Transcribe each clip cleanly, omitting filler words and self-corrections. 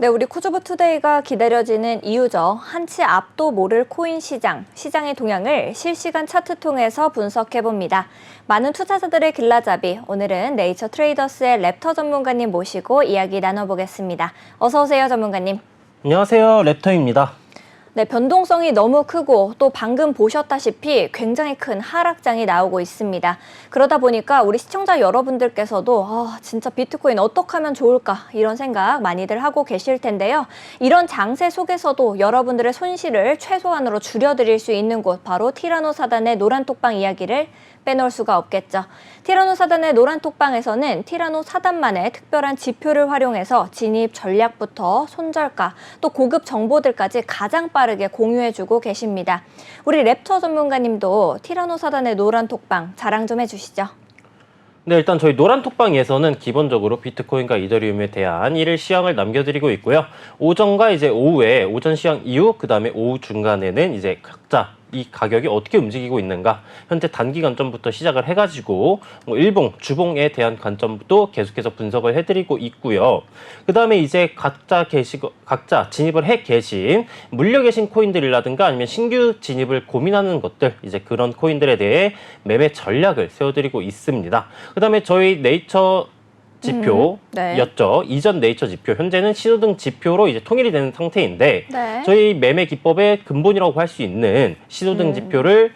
네, 우리 코주브투데이가 기다려지는 이유죠. 한치 앞도 모를 코인 시장의 동향을 실시간 차트 통해서 분석해봅니다. 많은 투자자들의 길라잡이, 오늘은 네이처 트레이더스의 랩터 전문가님 모시고 이야기 나눠보겠습니다. 어서 오세요, 전문가님. 안녕하세요, 랩터입니다. 네, 변동성이 너무 크고 또 방금 보셨다시피 굉장히 큰 하락장이 나오고 있습니다. 그러다 보니까 우리 시청자 여러분들께서도 진짜 비트코인 어떻게 하면 좋을까 이런 생각 많이들 하고 계실 텐데요. 이런 장세 속에서도 여러분들의 손실을 최소한으로 줄여드릴 수 있는 곳, 바로 티라노사단의 노란톡방 이야기를 빼놓을 수가 없겠죠. 티라노사단의 노란톡방에서는 티라노사단만의 특별한 지표를 활용해서 진입 전략부터 손절가, 또 고급 정보들까지 가장 빠르게 공유해주고 계십니다. 우리 랩터 전문가님도 티라노사단의 노란톡방 자랑 좀 해주시죠. 네, 일단 저희 노란톡방에서는 기본적으로 비트코인과 이더리움에 대한 일일 시황을 남겨드리고 있고요. 오전과 이제 오후에 오전 시황 이후, 그 다음에 오후 중간에는 이제 각자 이 가격이 어떻게 움직이고 있는가, 현재 단기 관점부터 시작을 해가지고 일봉, 주봉에 대한 관점도 계속해서 분석을 해드리고 있고요. 그 다음에 이제 각자 진입을 해 계신 물려 계신 코인들이라든가 아니면 신규 진입을 고민하는 것들, 이제 그런 코인들에 대해 매매 전략을 세워드리고 있습니다. 그 다음에 저희 네이처 지표였죠. 네. 이전 네이처 지표, 현재는 신호등 지표로 이제 통일이 되는 상태인데, 네. 저희 매매 기법의 근본이라고 할 수 있는 신호등 지표를,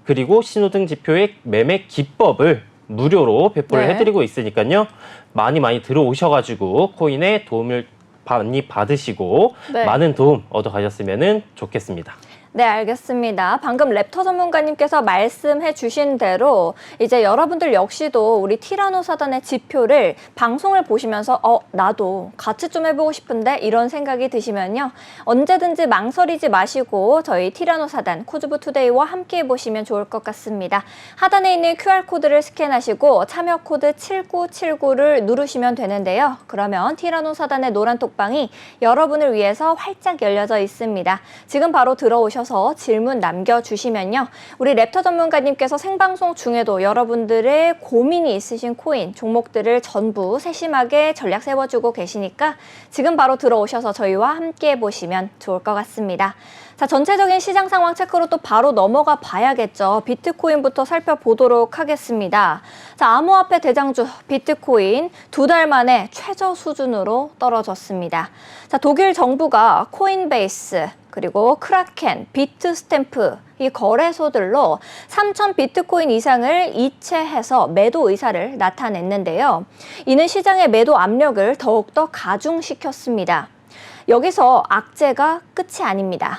그리고 신호등 지표의 매매 기법을 무료로 배포를 해드리고 있으니까요. 많이 들어오셔가지고 코인에 도움을 많이 받으시고 많은 도움 얻어가셨으면 좋겠습니다. 네, 알겠습니다. 방금 랩터 전문가님께서 말씀해 주신 대로 이제 여러분들 역시도 우리 티라노사단의 지표를 방송을 보시면서 나도 같이 좀 해보고 싶은데 이런 생각이 드시면요. 언제든지 망설이지 마시고 저희 티라노사단 코주브투데이와 함께 해보시면 좋을 것 같습니다. 하단에 있는 QR코드를 스캔하시고 참여 코드 7979를 누르시면 되는데요. 그러면 티라노사단의 노란톡방이 여러분을 위해서 활짝 열려져 있습니다. 지금 바로 들어오셔서 질문 남겨주시면요. 우리 랩터 전문가님께서 생방송 중에도 여러분들의 고민이 있으신 코인, 종목들을 전부 세심하게 전략 세워주고 계시니까 지금 바로 들어오셔서 저희와 함께 해보시면 좋을 것 같습니다. 자, 전체적인 시장 상황 체크로 또 바로 넘어가 봐야겠죠. 비트코인부터 살펴보도록 하겠습니다. 자, 암호화폐 대장주 비트코인 2달 만에 최저 수준으로 떨어졌습니다. 자, 독일 정부가 코인베이스, 그리고 크라켄, 비트스탬프 이 거래소들로 3,000 비트코인 이상을 이체해서 매도 의사를 나타냈는데요. 이는 시장의 매도 압력을 더욱더 가중시켰습니다. 여기서 악재가 끝이 아닙니다.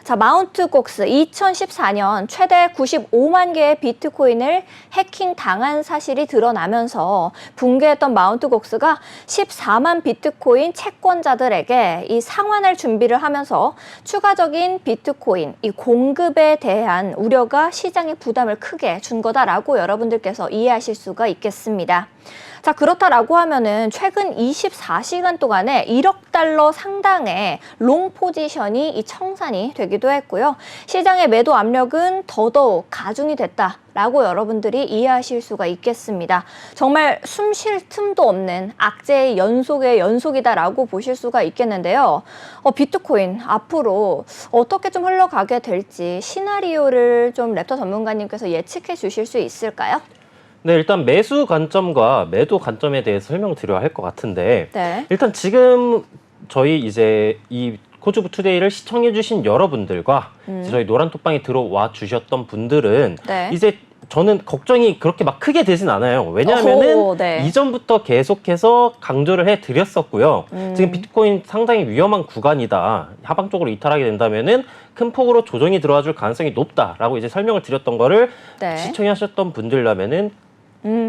자, 마운트 곡스 2014년 최대 95만 개의 비트코인을 해킹 당한 사실이 드러나면서 붕괴했던 마운트 곡스가 14만 비트코인 채권자들에게 이 상환할 준비를 하면서 추가적인 비트코인 이 공급에 대한 우려가 시장에 부담을 크게 준 거다라고 여러분들께서 이해하실 수가 있겠습니다. 자, 그렇다라고 하면은 최근 24시간 동안에 1억 달러 상당의 롱 포지션이 이 청산이 되기도 했고요. 시장의 매도 압력은 더더욱 가중이 됐다라고 여러분들이 이해하실 수가 있겠습니다. 정말 숨 쉴 틈도 없는 악재의 연속의 연속이다라고 보실 수가 있겠는데요. 비트코인 앞으로 어떻게 좀 흘러가게 될지 시나리오를 좀 랩터 전문가님께서 예측해 주실 수 있을까요? 네, 일단 매수 관점과 매도 관점에 대해서 설명을 드려야 할 것 같은데, 일단 지금 저희 이제 이 코주브투데이를 시청해주신 여러분들과 저희 노란톡방에 들어와 주셨던 분들은 이제 저는 걱정이 그렇게 막 크게 되진 않아요. 왜냐하면은 이전부터 계속해서 강조를 해드렸었고요. 지금 비트코인 상당히 위험한 구간이다. 하방 쪽으로 이탈하게 된다면은 큰 폭으로 조정이 들어와 줄 가능성이 높다라고 이제 설명을 드렸던 거를 시청하셨던 분들라면은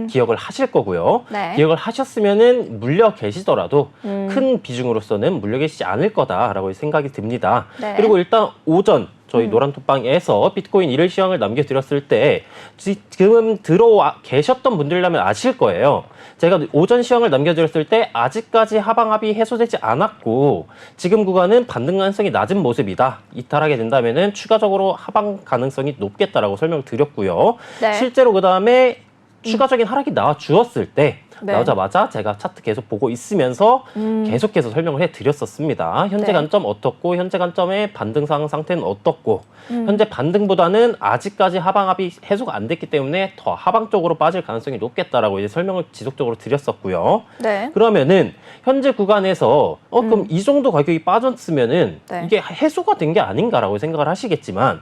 기억을 하실 거고요. 기억을 하셨으면은 물려 계시더라도 큰 비중으로서는 물려 계시지 않을 거다라고 생각이 듭니다. 그리고 일단 오전 저희 노란톡방에서 비트코인 일일 시황을 남겨드렸을 때 지금 들어와 계셨던 분들이라면 아실 거예요. 제가 오전 시황을 남겨드렸을 때 아직까지 하방 합이 해소되지 않았고 지금 구간은 반등 가능성이 낮은 모습이다. 이탈하게 된다면은 추가적으로 하방 가능성이 높겠다라고 설명을 드렸고요. 실제로 그 다음에 추가적인 하락이 나와 주었을 때 네. 나오자마자 제가 차트 계속 보고 있으면서 계속해서 설명을 해드렸었습니다. 현재 네. 관점 어떻고 현재 관점의 반등 상태는 어떻고 현재 반등보다는 아직까지 하방압이 해소가 안 됐기 때문에 더 하방 쪽으로 빠질 가능성이 높겠다라고 이제 설명을 지속적으로 드렸었고요. 네. 그러면은 현재 구간에서 그럼 이 정도 가격이 빠졌으면은 네. 이게 해소가 된 게 아닌가라고 생각을 하시겠지만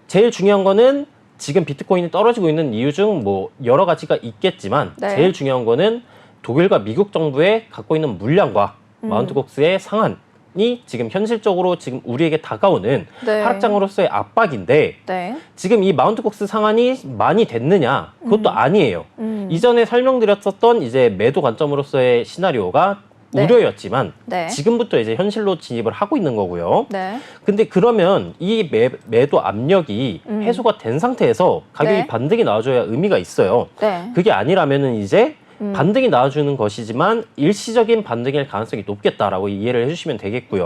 제일 중요한 거는 지금 비트코인이 떨어지고 있는 이유 중 뭐 여러 가지가 있겠지만 네. 제일 중요한 거는 독일과 미국 정부의 갖고 있는 물량과 마운트 곡스의 상한이 지금 현실적으로 지금 우리에게 다가오는 네. 하락장으로서의 압박인데 네. 지금 이 마운트 곡스 상한이 많이 됐느냐? 그것도 아니에요. 이전에 설명드렸었던 이제 매도 관점으로서의 시나리오가 네. 우려였지만 네. 지금부터 이제 현실로 진입을 하고 있는 거고요. 네. 근데 그러면 이 매도 압력이 해소가 된 상태에서 가격이 네. 반등이 나와줘야 의미가 있어요. 네. 그게 아니라면은 이제 반등이 나와주는 것이지만 일시적인 반등일 가능성이 높겠다라고 이해를 해주시면 되겠고요.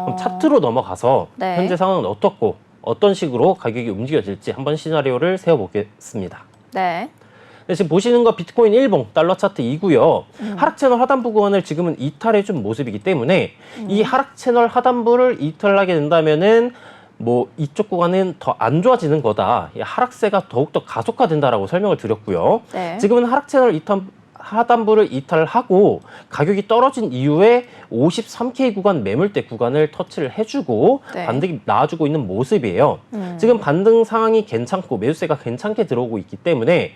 그럼 차트로 넘어가서 네. 현재 상황은 어떻고 어떤 식으로 가격이 움직여질지 한번 시나리오를 세워보겠습니다. 네. 네, 지금 보시는 거 비트코인 일봉 달러 차트 2고요. 하락 채널 하단부 구간을 지금은 이탈해 준 모습이기 때문에 이 하락 채널 하단부를 이탈하게 된다면은 뭐 이쪽 구간은 더 안 좋아지는 거다. 이 하락세가 더욱더 가속화된다라고 설명을 드렸고요. 네. 지금은 하락 채널 하단부를 이탈하고 가격이 떨어진 이후에 53K 구간 매물대 구간을 터치를 해주고 네. 반등이 나와주고 있는 모습이에요. 지금 반등 상황이 괜찮고 매수세가 괜찮게 들어오고 있기 때문에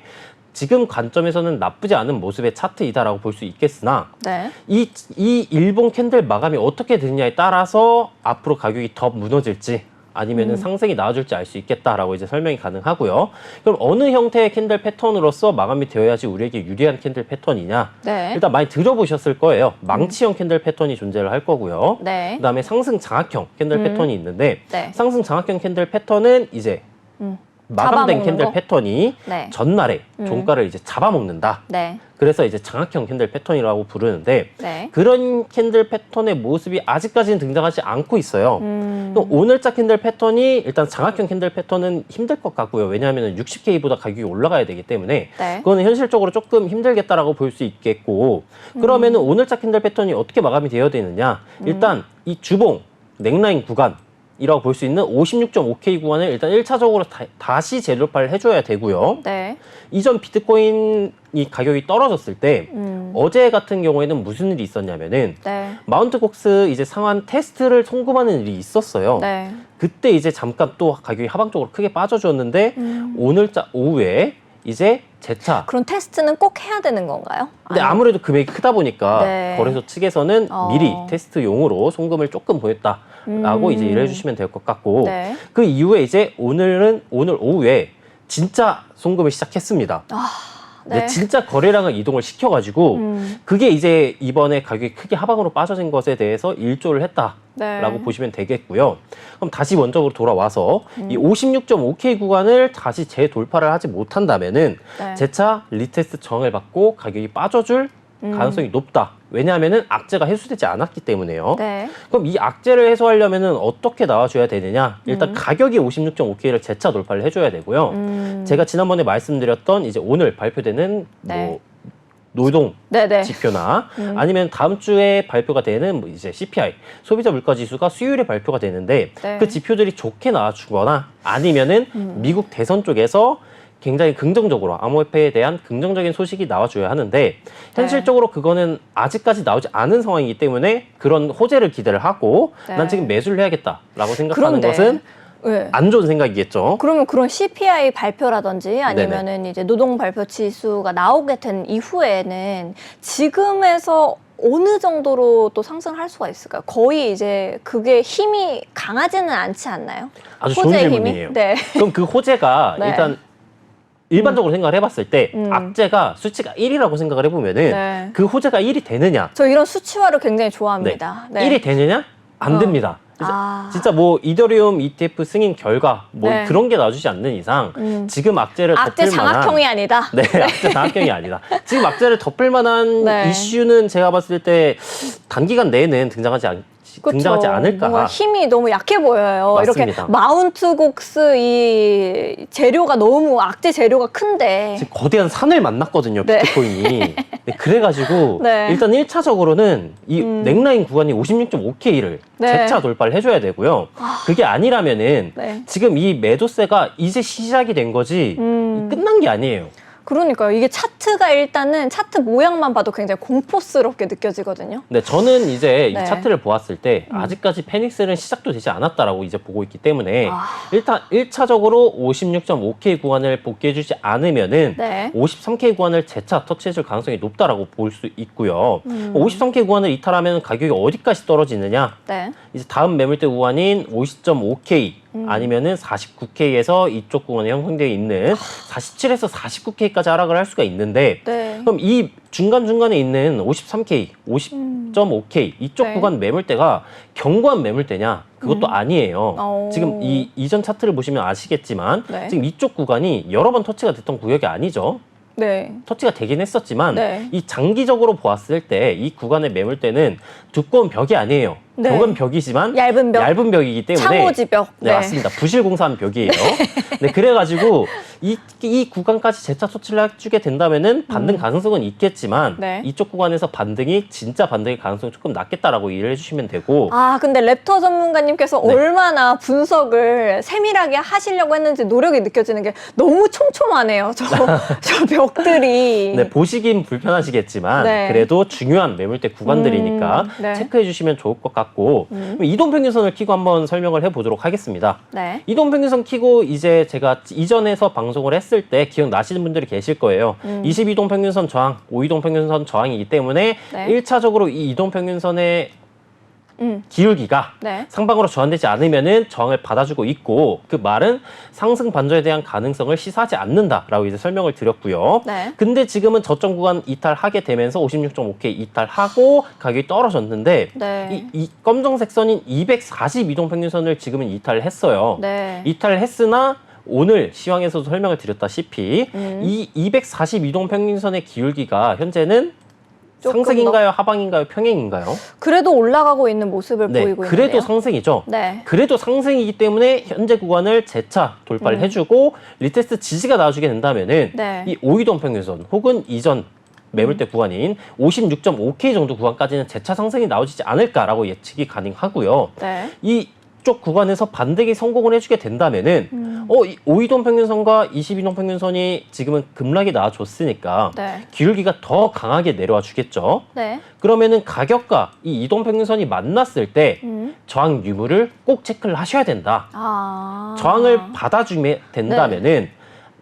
지금 관점에서는 나쁘지 않은 모습의 차트이다라고 볼 수 있겠으나 네. 이 일본 캔들 마감이 어떻게 되느냐에 따라서 앞으로 가격이 더 무너질지 아니면은 상승이 나와줄지 알 수 있겠다라고 이제 설명이 가능하고요. 그럼 어느 형태의 캔들 패턴으로서 마감이 되어야지 우리에게 유리한 캔들 패턴이냐? 네. 일단 많이 들어보셨을 거예요. 망치형 캔들 패턴이 존재를 할 거고요. 네. 그다음에 상승 장악형 캔들 패턴이 있는데 네. 상승 장악형 캔들 패턴은 이제 마감된 잡아먹는 캔들 거? 패턴이 네. 전날에 종가를 이제 잡아먹는다. 네. 그래서 이제 장악형 캔들 패턴이라고 부르는데 네. 그런 캔들 패턴의 모습이 아직까지는 등장하지 않고 있어요. 또 오늘자 캔들 패턴이 일단 장악형 캔들 패턴은 힘들 것 같고요. 왜냐하면 60K보다 가격이 올라가야 되기 때문에 네. 그거는 현실적으로 조금 힘들겠다라고 볼 수 있겠고 그러면은 오늘자 캔들 패턴이 어떻게 마감이 되어야 되느냐? 일단 이 주봉 넥라인 구간 이라고 볼 수 있는 56.5K 구간을 일단 1차적으로 다시 재돌파를 해줘야 되고요. 네. 이전 비트코인이 가격이 떨어졌을 때 어제 같은 경우에는 무슨 일이 있었냐면은 네. 마운트 곡스 이제 상한 테스트를 송금하는 일이 있었어요. 네. 그때 이제 잠깐 또 가격이 하방 쪽으로 크게 빠져줬는데 오늘자 오후에 이제 재차 그런 테스트는 꼭 해야 되는 건가요? 근데 아무래도 금액이 크다 보니까 네. 거래소 측에서는 미리 테스트용으로 송금을 조금 보냈다라고 이제 이해해 주시면 될 것 같고 네. 그 이후에 이제 오늘 오후에 진짜 송금을 시작했습니다. 네. 네, 진짜 거래량을 이동을 시켜가지고 그게 이제 이번에 가격이 크게 하방으로 빠져진 것에 대해서 일조를 했다라고 네. 보시면 되겠고요. 그럼 다시 원점으로 돌아와서 이 56.5K 구간을 다시 재돌파를 하지 못한다면은 네. 재차 리테스트 저항을 받고 가격이 빠져줄 가능성이 높다. 왜냐하면은 악재가 해소되지 않았기 때문에요. 네. 그럼 이 악재를 해소하려면은 어떻게 나와줘야 되느냐? 일단 가격이 56.5K를 재차 돌파를 해줘야 되고요. 제가 지난번에 말씀드렸던 이제 오늘 발표되는 네. 뭐 노동 네네. 지표나 아니면 다음 주에 발표가 되는 뭐 이제 CPI 소비자 물가 지수가 수요일에 발표가 되는데 네. 그 지표들이 좋게 나와주거나 아니면은 미국 대선 쪽에서 굉장히 긍정적으로 암호화폐에 대한 긍정적인 소식이 나와줘야 하는데 현실적으로 그거는 아직까지 나오지 않은 상황이기 때문에 그런 호재를 기대를 하고 네. 난 지금 매수를 해야겠다라고 생각하는 그런데, 것은 네. 안 좋은 생각이겠죠. 그러면 그런 CPI 발표라든지 아니면은 이제 노동 발표 지수가 나오게 된 이후에는 지금에서 어느 정도로 또 상승할 수가 있을까요? 거의 이제 그게 힘이 강하지는 않지 않나요? 아주 좋은 호재의 질문이에요. 힘이? 네. 그럼 그 호재가 네. 일단 일반적으로 생각을 해봤을 때 악재가 수치가 1이라고 생각을 해보면은 네. 그 호재가 1이 되느냐? 저 이런 수치화를 굉장히 좋아합니다. 네. 1이 되느냐? 안 됩니다. 진짜 뭐 이더리움 ETF 승인 결과 뭐 네. 그런 게 나와주지 않는 이상 지금 악재를 악재 덮을 만한 장악형이 아니다. 네, 악재 장악형이 아니다. 지금 악재를 덮을 만한 네. 이슈는 제가 봤을 때 단기간 내에는 등장하지 등장하지 않을까. 뭔가 힘이 너무 약해 보여요. 맞습니다. 이렇게 마운트 곡스 이 재료가 너무 악재 재료가 큰데. 지금 거대한 산을 만났거든요, 네. 비트코인이. 네, 그래가지고 네. 일단 1차적으로는 이 넥라인 구간이 56.5K를 네. 재차 돌파를 해줘야 되고요. 그게 아니라면은 네. 지금 이 매도세가 이제 시작이 된 거지 끝난 게 아니에요. 그러니까요. 이게 차트가 일단은 차트 모양만 봐도 굉장히 공포스럽게 느껴지거든요. 네, 저는 이제 네. 이 차트를 보았을 때 아직까지 패닉셀은 시작도 되지 않았다라고 이제 보고 있기 때문에 일단 1차적으로 56.5K 구간을 복귀해주지 않으면은 네. 53K 구간을 재차 터치해줄 가능성이 높다라고 볼 수 있고요. 53K 구간을 이탈하면 가격이 어디까지 떨어지느냐? 네. 이제 다음 매물대 구간인 50.5K 아니면은 49K에서 이쪽 구간에 형성되어 있는 47에서 49K까지 하락을 할 수가 있는데 네. 그럼 이 중간중간에 있는 53K, 50.5K 이쪽 네. 구간 매물대가 견고한 매물대냐? 그것도 아니에요. 지금 이 이전 차트를 보시면 아시겠지만 네. 지금 이쪽 구간이 여러 번 터치가 됐던 구역이 아니죠. 네. 터치가 되긴 했었지만 네. 이 장기적으로 보았을 때 이 구간의 매물대는 두꺼운 벽이 아니에요. 네. 벽은 벽이지만 얇은 벽. 이기 때문에 창호지벽. 네, 맞습니다. 부실공사한 벽이에요. 네, 그래가지고 이 구간까지 재차 터치를 해주게 된다면은 반등 가능성은 있겠지만 네. 이쪽 구간에서 진짜 반등의 가능성이 조금 낮겠다라고 이해를 해주시면 되고 아, 근데 랩터 전문가님께서 네. 얼마나 분석을 세밀하게 하시려고 했는지 노력이 느껴지는 게 너무 촘촘하네요. 저 벽들이. 네, 보시긴 불편하시겠지만 네. 그래도 중요한 매물대 구간들이니까 네. 체크해 주시면 좋을 것 같고 이동평균선을 키고 한번 설명을 해보도록 하겠습니다. 네. 이동평균선 키고 이제 제가 이전에서 방송을 했을 때 기억나시는 분들이 계실 거예요. 22동평균선 저항, 5이동평균선 저항이기 때문에 네. 1차적으로 이 이동평균선의 기울기가 네. 상방으로 저항되지 않으면은 저항을 받아주고 있고 그 말은 상승 반전에 대한 가능성을 시사하지 않는다라고 이제 설명을 드렸고요. 네. 근데 지금은 저점 구간 이탈하게 되면서 56.5K 이탈하고 가격이 떨어졌는데 네. 이 검정색 선인 242동 평균선을 지금은 이탈했어요. 네. 이탈했으나 오늘 시황에서도 설명을 드렸다시피 이 242동 평균선의 기울기가 현재는 조금 상승인가요? 하방인가요? 평행인가요? 그래도 올라가고 있는 모습을 네, 보이고 그래도 있는데요. 상승이죠. 네. 그래도 상승이기 때문에 현재 구간을 재차 돌파를 해주고 리테스트 지지가 나와주게 된다면은 네. 이 5이동 평균선 혹은 이전 매물대 구간인 56.5K 정도 구간까지는 재차 상승이 나오지 않을까라고 예측이 가능하고요. 네. 이쪽 구간에서 반등이 성공을 해주게 된다면은 이 5이동 평균선과 22동 평균선이 지금은 급락이 나와줬으니까 네. 기울기가 더 강하게 내려와 주겠죠. 네. 그러면은 가격과 이 이동 평균선이 만났을 때 저항 유무를 꼭 체크를 하셔야 된다. 아. 저항을 받아주게 된다면은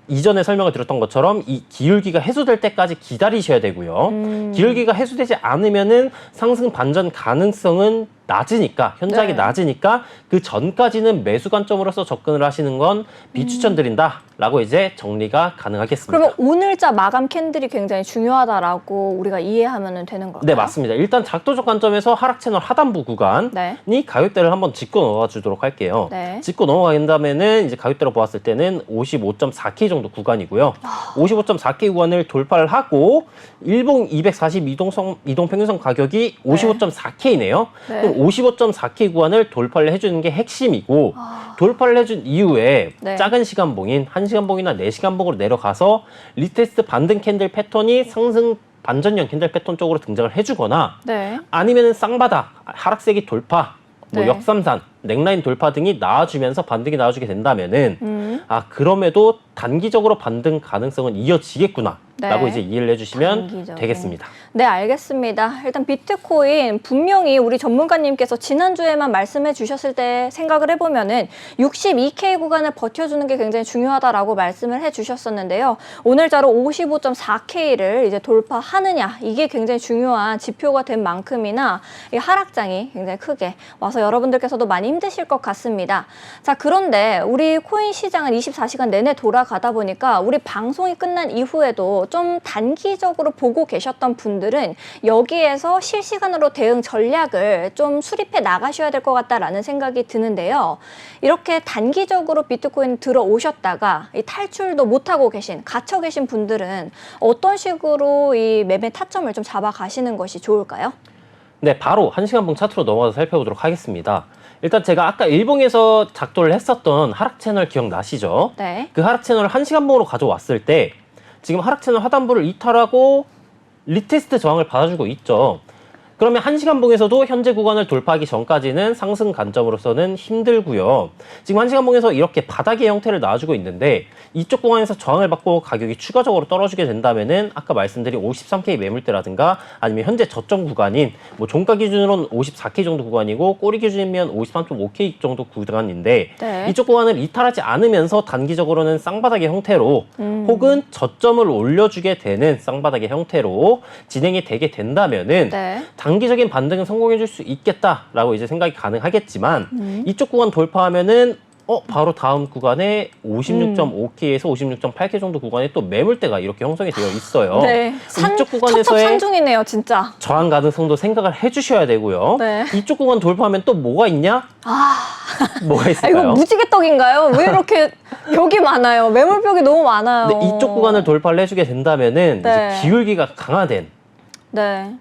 이전에 설명을 드렸던 것처럼 이 기울기가 해소될 때까지 기다리셔야 되고요. 기울기가 해소되지 않으면은 상승 반전 가능성은 낮으니까 현저하게 네. 낮으니까 그 전까지는 매수 관점으로서 접근을 하시는 건 비추천드린다라고 이제 정리가 가능하겠습니다. 그러면 오늘자 마감 캔들이 굉장히 중요하다라고 우리가 이해하면 되는 걸까요? 네, 맞습니다. 일단 작도적 관점에서 하락 채널 하단부 구간이 네. 가격대를 한번 짚고 넘어가 주도록 할게요. 네. 짚고 넘어간다면은 이제 가격대로 보았을 때는 55.4K 정도 구간이고요. 55.4K 구간을 돌파를 하고 일봉 242동 평균선 가격이 55.4K네요. 네. 그럼 55.4K 구간을 돌파를 해주는 게 핵심이고 돌파를 해준 이후에 네. 작은 시간봉인 1시간봉이나 4시간봉으로 내려가서 리테스트 반등 캔들 패턴이 상승 반전형 캔들 패턴 쪽으로 등장을 해주거나 네. 아니면은 쌍바닥, 하락세기 돌파, 뭐 네. 역삼산, 넥라인 돌파 등이 나와주면서 반등이 나와주게 된다면은 그럼에도 단기적으로 반등 가능성은 이어지겠구나 라고 네. 이제 이해를 해주시면 단기적으로. 되겠습니다. 네, 알겠습니다. 일단 비트코인 분명히 우리 전문가님께서 지난주에만 말씀해 주셨을 때 생각을 해보면은 62K 구간을 버텨주는 게 굉장히 중요하다라고 말씀을 해 주셨었는데요. 오늘자로 55.4K를 이제 돌파하느냐 이게 굉장히 중요한 지표가 된 만큼이나 이 하락장이 굉장히 크게 와서 여러분들께서도 많이 힘드실 것 같습니다. 자, 그런데 우리 코인 시장은 24시간 내내 돌아가다 보니까 우리 방송이 끝난 이후에도 좀 단기적으로 보고 계셨던 분들은 여기에서 실시간으로 대응 전략을 좀 수립해 나가셔야 될 것 같다라는 생각이 드는데요. 이렇게 단기적으로 비트코인 들어오셨다가 이 탈출도 못하고 갇혀 계신 분들은 어떤 식으로 이 매매 타점을 좀 잡아가시는 것이 좋을까요? 네, 바로 1시간봉 차트로 넘어가서 살펴보도록 하겠습니다. 일단 제가 아까 일봉에서 작도를 했었던 하락 채널 기억나시죠? 네. 그 하락 채널을 1시간봉으로 가져왔을 때 지금 하락 채널 하단부를 이탈하고 리테스트 저항을 받아주고 있죠. 그러면 1시간봉에서도 현재 구간을 돌파하기 전까지는 상승 관점으로서는 힘들고요. 지금 1시간봉에서 이렇게 바닥의 형태를 나와주고 있는데 이쪽 구간에서 저항을 받고 가격이 추가적으로 떨어지게 된다면은 아까 말씀드린 53K 매물대라든가 아니면 현재 저점 구간인 뭐 종가 기준으로는 54K 정도 구간이고 꼬리 기준이면 53.5K 정도 구간인데 네. 이쪽 구간을 이탈하지 않으면서 단기적으로는 쌍바닥의 형태로 혹은 저점을 올려주게 되는 쌍바닥의 형태로 진행이 되게 된다면은 네. 단기적인 반등은 성공해줄 수 있겠다라고 이제 생각이 가능하겠지만 이쪽 구간 돌파하면은 바로 다음 구간에 56.5K에서 56.8K 정도 구간에 또 매물대가 이렇게 형성이 되어 있어요. 네. 이쪽 구간에서의 산중이네요, 진짜. 저항 가능성도 생각을 해주셔야 되고요. 네. 이쪽 구간 돌파하면 또 뭐가 있냐? 뭐가 아, 있을까요? 이거 무지개 떡인가요? 왜 이렇게 벽이 많아요? 매물벽이 너무 많아요. 근데 이쪽 구간을 돌파를 해주게 된다면은 네. 이제 기울기가 강화된 네.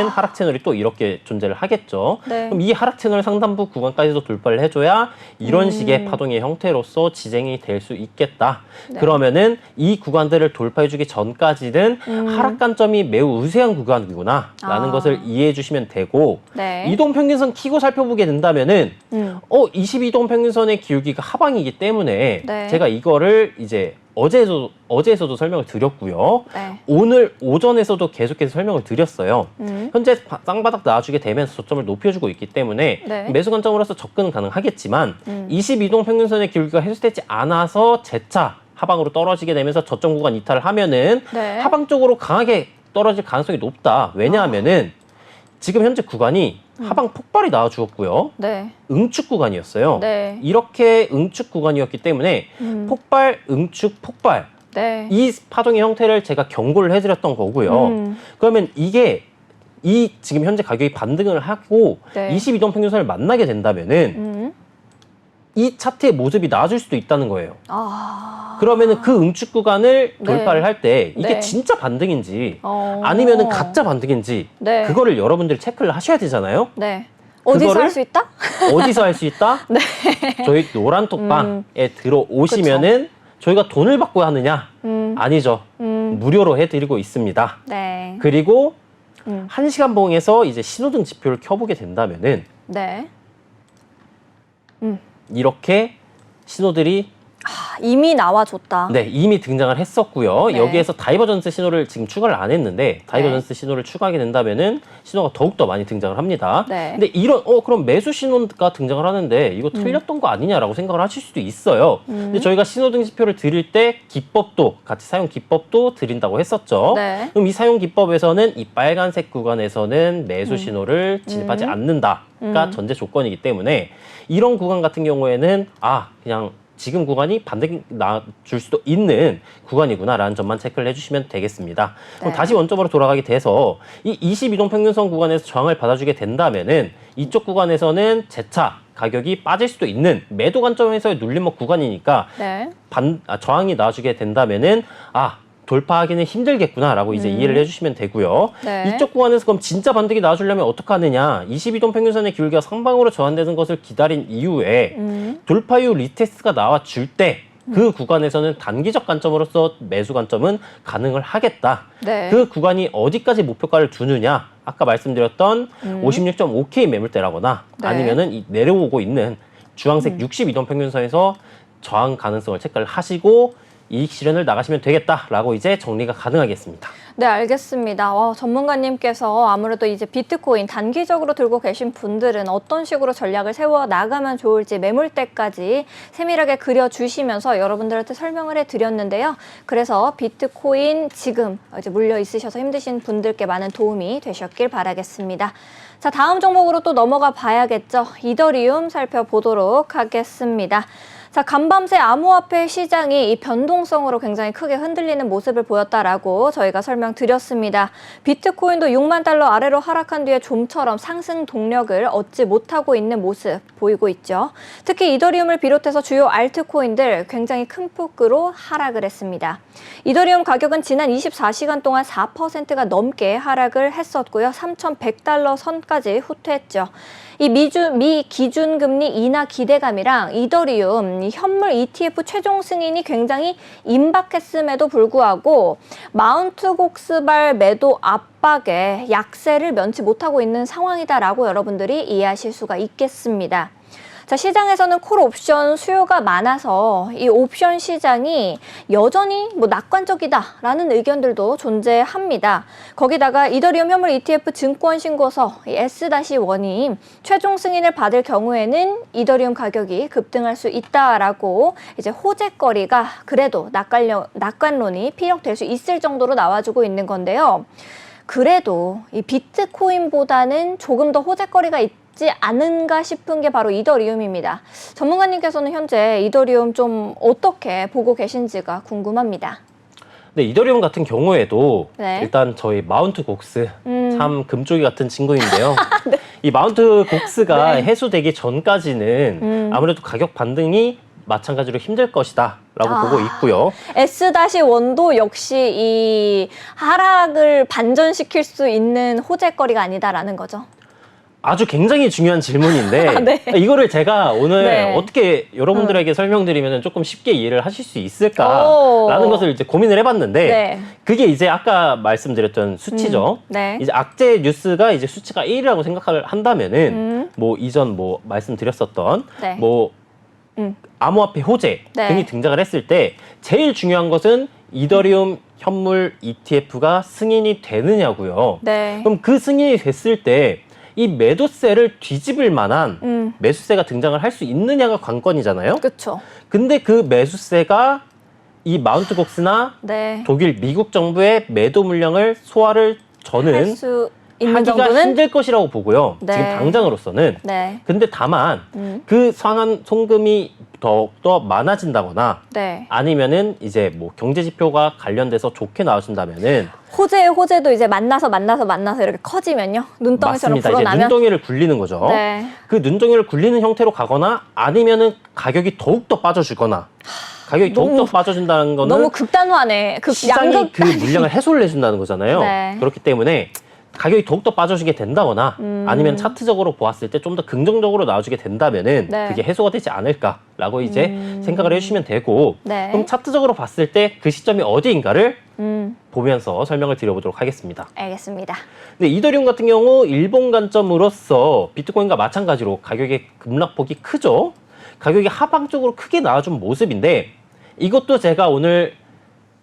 하락 채널이 또 이렇게 존재를 하겠죠. 네. 그럼 이 하락 채널 상단부 구간까지도 돌파를 해줘야 이런 식의 파동의 형태로서 지정이 될 수 있겠다. 네. 그러면은 이 구간들을 돌파해주기 전까지는 하락 관점이 매우 우세한 구간이구나 라는 것을 이해해 주시면 되고 네. 이동평균선 키고 살펴보게 된다면은 22동 평균선의 기울기가 하방이기 때문에 네. 제가 이거를 이제 어제에서도 설명을 드렸고요. 네. 오늘 오전에서도 계속해서 설명을 드렸어요. 현재 쌍바닥 나와주게 되면서 저점을 높여주고 있기 때문에 네. 매수 관점으로서 접근은 가능하겠지만 22동 평균선의 기울기가 해소되지 않아서 재차 하방으로 떨어지게 되면서 저점 구간 이탈을 하면은 네. 하방 쪽으로 강하게 떨어질 가능성이 높다. 왜냐하면은 지금 현재 구간이 하방 폭발이 나와주었고요. 네. 응축 구간이었어요. 네. 이렇게 응축 구간이었기 때문에 폭발, 응축, 폭발 네. 이 파동의 형태를 제가 경고를 해드렸던 거고요. 그러면 이게 이 지금 현재 가격이 반등을 하고 네. 22동 평균선을 만나게 된다면은 이 차트의 모습이 나아질 수도 있다는 거예요. 그러면은 그 응축 구간을 돌파를 할 때 이게 네. 진짜 반등인지 아니면은 가짜 반등인지 네. 그거를 여러분들이 체크를 하셔야 되잖아요. 네. 어디서 그거를 할 수 있다? 어디서 할 수 있다? 네. 저희 노란톡방에 들어오시면은 저희가 돈을 받고 하느냐? 아니죠. 무료로 해드리고 있습니다. 네. 그리고 1시간 봉에서 이제 신호등 지표를 켜보게 된다면은 네. 이렇게 신호들이 이미 나와줬다. 네, 이미 등장을 했었고요. 네. 여기에서 다이버전스 신호를 지금 추가를 안 했는데 다이버전스 신호를 추가하게 된다면은 신호가 더욱더 많이 등장을 합니다. 네. 근데 이런 그럼 매수 신호가 등장을 하는데 이거 틀렸던 거 아니냐라고 생각을 하실 수도 있어요. 근데 저희가 신호등 지표를 드릴 때 기법도 같이 사용 기법도 드린다고 했었죠. 네. 그럼 이 사용 기법에서는 이 빨간색 구간에서는 매수 신호를 진입하지 않는다가 전제 조건이기 때문에 이런 구간 같은 경우에는 그냥 지금 구간이 반등이 나줄 수도 있는 구간이구나라는 점만 체크를 해주시면 되겠습니다. 그럼 네. 다시 원점으로 돌아가게 돼서 이 22동 평균선 구간에서 저항을 받아주게 된다면은 이쪽 구간에서는 재차 가격이 빠질 수도 있는 매도 관점에서의 눌림목 구간이니까 네. 저항이 나와주게 된다면은 돌파하기는 힘들겠구나라고 이제 이해를 해주시면 되고요. 네. 이쪽 구간에서 그럼 진짜 반등이 나와주려면 어떻게 하느냐. 22동 평균선의 기울기가 상방으로 저항되는 것을 기다린 이후에 돌파 이후 리테스트가 나와줄 때 그 구간에서는 단기적 관점으로서 매수 관점은 가능을 하겠다. 네. 그 구간이 어디까지 목표가를 두느냐. 아까 말씀드렸던 56.5K 매물대라거나 네. 아니면은 이 내려오고 있는 주황색 62동 평균선에서 저항 가능성을 체크를 하시고 이익 실현을 나가시면 되겠다라고 이제 정리가 가능하겠습니다. 네, 알겠습니다. 전문가님께서 아무래도 이제 비트코인 단기적으로 들고 계신 분들은 어떤 식으로 전략을 세워 나가면 좋을지 매물대까지 세밀하게 그려주시면서 여러분들한테 설명을 해드렸는데요. 그래서 비트코인 지금 이제 물려 있으셔서 힘드신 분들께 많은 도움이 되셨길 바라겠습니다. 자, 다음 종목으로 또 넘어가 봐야겠죠. 이더리움 살펴보도록 하겠습니다. 자, 간밤새 암호화폐 시장이 이 변동성으로 굉장히 크게 흔들리는 모습을 보였다라고 저희가 설명드렸습니다. 비트코인도 6만 달러 아래로 하락한 뒤에 좀처럼 상승 동력을 얻지 못하고 있는 모습 보이고 있죠. 특히 이더리움을 비롯해서 주요 알트코인들 굉장히 큰 폭으로 하락을 했습니다. 이더리움 가격은 지난 24시간 동안 4%가 넘게 하락을 했었고요. 3,100달러 선까지 후퇴했죠. 이 미 기준금리 인하 기대감이랑 이더리움 현물 ETF 최종 승인이 굉장히 임박했음에도 불구하고 마운트 곡스발 매도 압박에 약세를 면치 못하고 있는 상황이다라고 여러분들이 이해하실 수가 있겠습니다. 자, 시장에서는 콜 옵션 수요가 많아서 이 옵션 시장이 여전히 낙관적이다라는 의견들도 존재합니다. 거기다가 이더리움 현물 ETF 증권 신고서 S-1이 최종 승인을 받을 경우에는 이더리움 가격이 급등할 수 있다라고 이제 호재거리가 그래도 낙관론이 피력될 수 있을 정도로 나와주고 있는 건데요. 그래도 이 비트코인보다는 조금 더 호재거리가 있지 않은가 싶은 게 바로 이더리움입니다. 전문가님께서는 현재 이더리움 좀 어떻게 보고 계신지가 궁금합니다. 네, 이더리움 같은 경우에도 네. 일단 저희 마운트 곡스 참 금쪽이 같은 친구인데요. 네. 이 마운트 곡스가 네. 해소되기 전까지는 아무래도 가격 반등이 마찬가지로 힘들 것이다 라고 보고 있고요. S-1도 역시 이 하락을 반전시킬 수 있는 호재거리가 아니다라는 거죠. 아주 굉장히 중요한 질문인데 네. 이거를 제가 오늘 네. 어떻게 여러분들에게 설명드리면 조금 쉽게 이해를 하실 수 있을까라는 것을 이제 고민을 해봤는데 네. 그게 이제 아까 말씀드렸던 수치죠. 네. 이제 악재 뉴스가 이제 수치가 1이라고 생각을 한다면은 뭐 이전 뭐 말씀드렸었던 네. 뭐 암호화폐 호재 네. 등이 등장을 했을 때 제일 중요한 것은 이더리움 현물 ETF가 승인이 되느냐고요. 네. 그럼 그 승인이 됐을 때 이 매도세를 뒤집을 만한 매수세가 등장을 할 수 있느냐가 관건이잖아요. 그렇죠. 근데 그 매수세가 이 마운트 곡스나 네. 독일, 미국 정부의 매도 물량을 소화를 저는 할 수 있는 하기가 정도는 힘들 것이라고 보고요. 네. 지금 당장으로서는. 네. 근데 다만 그 상한 송금이 더욱더 많아진다거나 네. 아니면은 이제 뭐 경제 지표가 관련돼서 좋게 나와준다면은 호재의 호재도 이제 만나서 이렇게 커지면요. 눈덩이처럼 맞습니다. 이제 불어나면 눈덩이를 굴리는 거죠. 네. 그 눈덩이를 굴리는 형태로 가거나 아니면은 가격이 더욱더 빠져주거나 가격이 더욱더 빠져준다는 거는 너무 극단화네. 시장이 양극 그 물량을 해소를 해준다는 거잖아요. 네. 그렇기 때문에 가격이 더욱더 빠져주게 된다거나 아니면 차트적으로 보았을 때 좀 더 긍정적으로 나와주게 된다면은 네. 그게 해소가 되지 않을까라고 이제 생각을 해주시면 되고 네. 그럼 차트적으로 봤을 때 그 시점이 어디인가를 보면서 설명을 드려보도록 하겠습니다. 알겠습니다. 근데 이더리움 같은 경우 일본 관점으로서 비트코인과 마찬가지로 가격의 급락폭이 크죠. 가격이 하방적으로 크게 나와준 모습인데 이것도 제가 오늘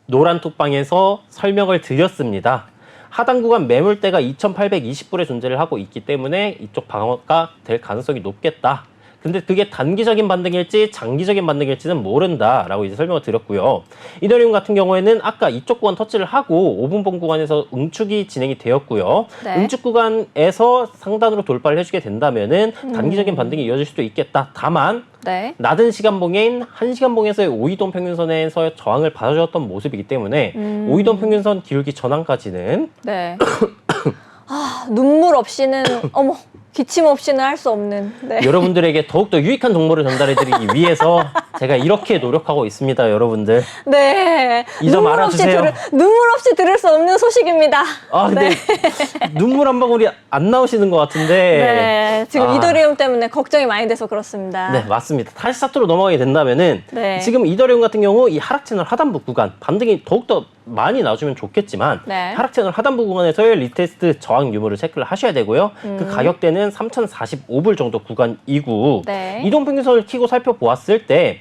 노란 톡방에서 설명을 드렸습니다. 하단 구간 매물대가 2,820불에 존재를 하고 있기 때문에 이쪽 방어가 될 가능성이 높겠다. 근데 그게 단기적인 반등일지 장기적인 반등일지는 모른다라고 이제 설명을 드렸고요. 이더리움 같은 경우에는 아까 이쪽 구간 터치를 하고 5분봉 구간에서 응축이 진행이 되었고요. 네. 응축 구간에서 상단으로 돌파를 해주게 된다면은 단기적인 반등이 이어질 수도 있겠다. 다만 네. 낮은 시간봉인 1시간봉에서의 5이동 평균선에서 저항을 받아주었던 모습이기 때문에 5이동 평균선 기울기 전환까지는 네. 눈물 없이는 어머 기침 없이는 할 수 없는. 네. 여러분들에게 더욱더 유익한 정보를 전달해드리기 위해서 제가 이렇게 노력하고 있습니다, 여러분들. 네. 이 점 알아주세요. 눈물 없이 들을 수 없는 소식입니다. 아, 근데 네. 눈물 한 방울이 안 나오시는 것 같은데. 네. 지금 이더리움 때문에 걱정이 많이 돼서 그렇습니다. 네, 맞습니다. 다시 차트로 넘어가게 된다면은 네. 지금 이더리움 같은 경우 이 하락 채널 하단부 구간 반등이 더욱더 많이 나와주면 좋겠지만 네. 하락 채널 하단부 구간에서의 리테스트 저항 유무를 체크를 하셔야 되고요. 그 가격대는 3,045불 정도 구간이고 네. 이동평균선을 키고 살펴보았을 때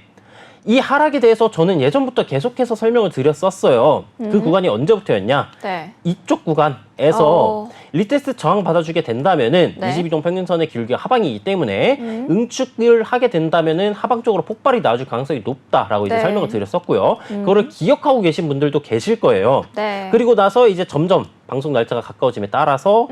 이 하락에 대해서 저는 예전부터 계속해서 설명을 드렸었어요. 그 구간이 언제부터였냐? 네. 이쪽 구간 정도에서 리테스트 저항 받아주게 된다면은 네. 22동 평균선의 기울기가 하방이기 때문에 응축을 하게 된다면은 하방 쪽으로 폭발이 나와줄 가능성이 높다라고 이제 네. 설명을 드렸었고요. 그거를 기억하고 계신 분들도 계실 거예요. 네. 그리고 나서 이제 점점 방송 날짜가 가까워짐에 따라서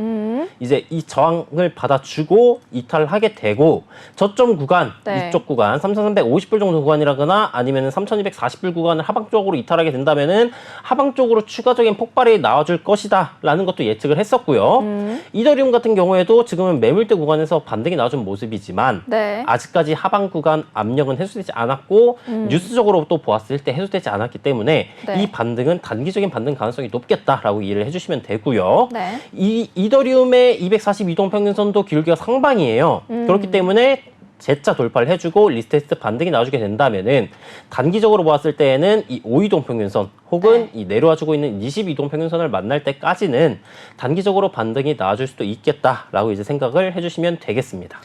이제 이 저항을 받아주고 이탈하게 되고 저점 구간, 네. 이쪽 구간 3,350불 정도 구간이라거나 아니면 3,240불 구간을 하방 쪽으로 이탈하게 된다면은 하방 쪽으로 추가적인 폭발이 나와줄 것이다라는 것도 예측을 했었고요. 이더리움 같은 경우에도 지금은 매물대 구간에서 반등이 나와준 모습이지만 네. 아직까지 하방 구간 압력은 해소되지 않았고 뉴스적으로 또 보았을 때 해소되지 않았기 때문에 네. 이 반등은 단기적인 반등 가능성이 높겠다라고 이해를 해주시면 되고요. 네. 이 이더리움의 242동 평균선도 기울기가 상방이에요. 그렇기 때문에 재차 돌파를 해주고 리스테스트 반등이 나와주게 된다면은 단기적으로 보았을 때에는 이 5이동 평균선 혹은 이 내려와주고 있는 22동 평균선을 만날 때까지는 단기적으로 반등이 나와줄 수도 있겠다라고 이제 생각을 해주시면 되겠습니다.